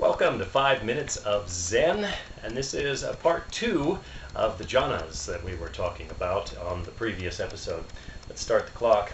Welcome to 5 Minutes of Zen, and this is part 2 of the Jhānas that we were talking about on the previous episode. Let's start the clock.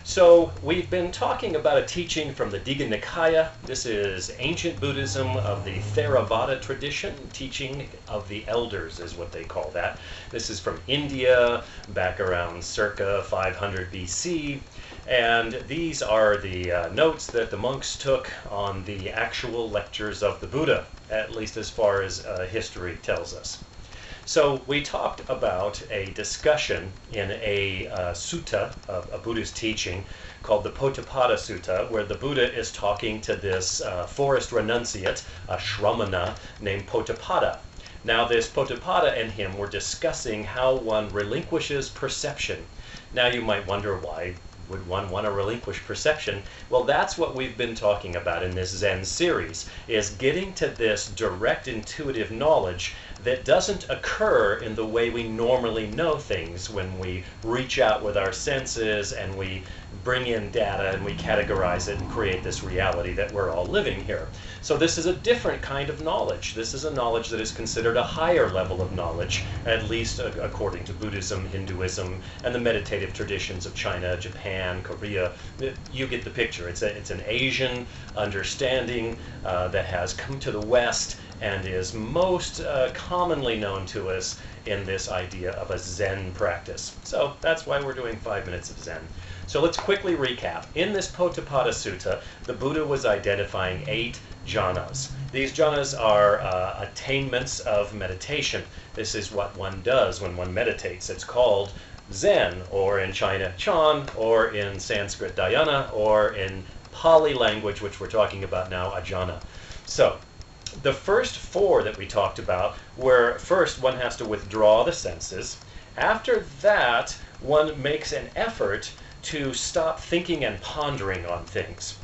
So we've been talking about a teaching from the Digha Nikaya. This is ancient Buddhism of the Theravada tradition. Teaching of the elders is what they call that. This is from India, back around circa 500 BC. And these are the notes that the monks took on the actual lectures of the Buddha, at least as far as history tells us. So we talked about a discussion in a sutta, a Buddhist teaching, called the Potthapada Sutta, where the Buddha is talking to this forest renunciate, a shramana, named Potthapada. Now this Potthapada and him were discussing how one relinquishes perception. Now you might wonder, why would one want to relinquish perception? Well, that's what we've been talking about in this Zen series, is getting to this direct intuitive knowledge that doesn't occur in the way we normally know things when we reach out with our senses and we bring in data and we categorize it and create this reality that we're all living here. So this is a different kind of knowledge. This is a knowledge that is considered a higher level of knowledge, at least according to Buddhism, Hinduism, and the meditative traditions of China, Japan, Korea. You get the picture. It's an Asian understanding that has come to the West and is most commonly known to us in this idea of a Zen practice. So that's why we're doing 5 Minutes of Zen. So let's quickly recap. In this Potthapada Sutta, the Buddha was identifying 8 jhanas. These jhanas are attainments of meditation. This is what one does when one meditates. It's called Zen, or in China, Chan, or in Sanskrit, Dhyana, or in Pali language, which we're talking about now, Ajna. So the first 4 that we talked about were, first one has to withdraw the senses. After that, one makes an effort to stop thinking and pondering on things.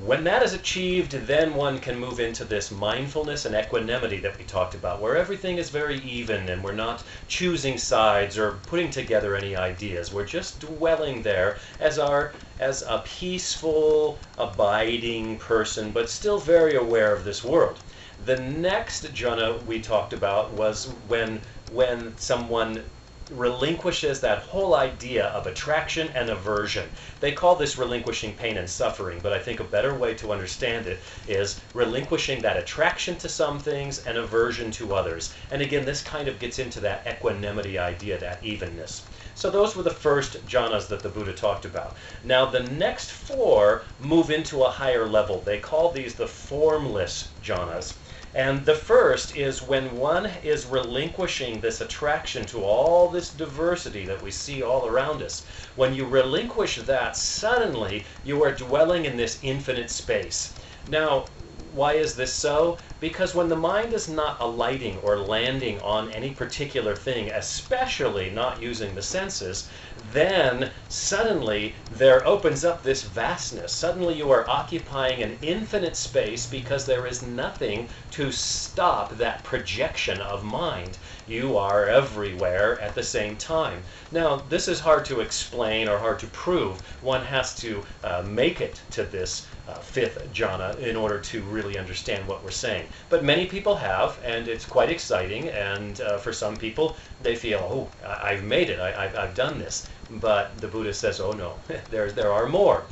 When that is achieved, then one can move into this mindfulness and equanimity that we talked about, where everything is very even and we're not choosing sides or putting together any ideas. We're just dwelling there as a peaceful, abiding person, but still very aware of this world. The next jhana we talked about was when someone relinquishes that whole idea of attraction and aversion. They call this relinquishing pain and suffering, but I think a better way to understand it is relinquishing that attraction to some things and aversion to others. And again, this kind of gets into that equanimity idea, that evenness. So those were the first jhanas that the Buddha talked about. Now the next 4 move into a higher level. They call these the formless jhanas. And the first is when one is relinquishing this attraction to all this diversity that we see all around us. When you relinquish that, suddenly you are dwelling in this infinite space. Now, why is this so? Because when the mind is not alighting or landing on any particular thing, especially not using the senses, then suddenly there opens up this vastness. Suddenly you are occupying an infinite space because there is nothing to stop that projection of mind. You are everywhere at the same time. Now, this is hard to explain or hard to prove. One has to make it to this 5th jhana in order to really understand what we're saying. But many people have, and it's quite exciting, and for some people they feel, oh, I've made it, I've done this. But the Buddha says, oh no, there are more.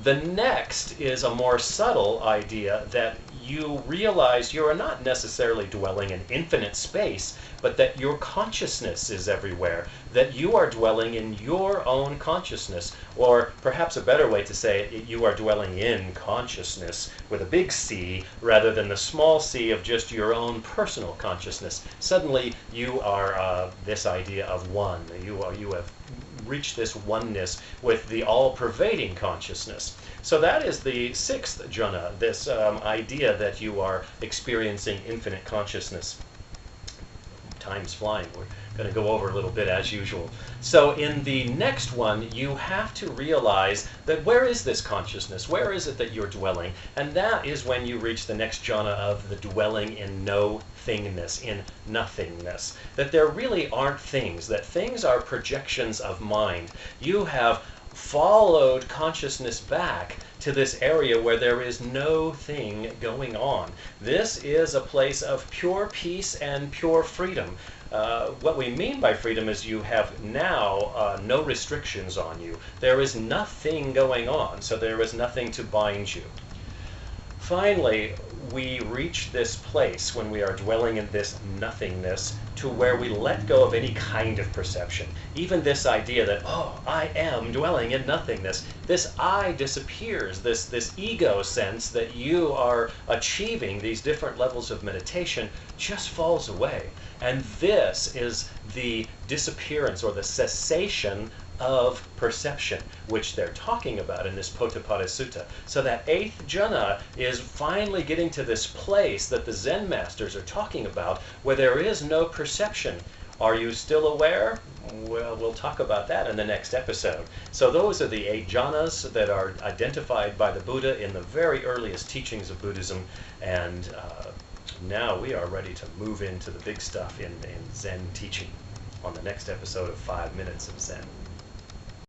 The next is a more subtle idea that you realize you are not necessarily dwelling in infinite space, but that your consciousness is everywhere, that you are dwelling in your own consciousness, or perhaps a better way to say it, you are dwelling in consciousness with a big C rather than the small c of just your own personal consciousness. Suddenly you are this idea of one. You have reach this oneness with the all-pervading consciousness. So that is the 6th jhana, this idea that you are experiencing infinite consciousness. Time's flying. We're going to go over a little bit as usual. So in the next one, you have to realize that where is this consciousness? Where is it that you're dwelling? And that is when you reach the next jhana of the dwelling in no thingness, in nothingness. That there really aren't things, that things are projections of mind. You have followed consciousness back to this area where there is no thing going on. This is a place of pure peace and pure freedom. What we mean by freedom is you have now no restrictions on you. There is nothing going on, so there is nothing to bind you. Finally, we reach this place when we are dwelling in this nothingness to where we let go of any kind of perception. Even this idea that, oh, I am dwelling in nothingness. This I disappears. This ego sense that you are achieving these different levels of meditation just falls away. And this is the disappearance or the cessation of perception, which they're talking about in this Potthapada Sutta. So that 8th jhana is finally getting to this place that the Zen masters are talking about, where there is no perception. Are you still aware? Well, we'll talk about that in the next episode. So those are the 8 jhanas that are identified by the Buddha in the very earliest teachings of Buddhism, and now we are ready to move into the big stuff in Zen teaching on the next episode of 5 Minutes of Zen.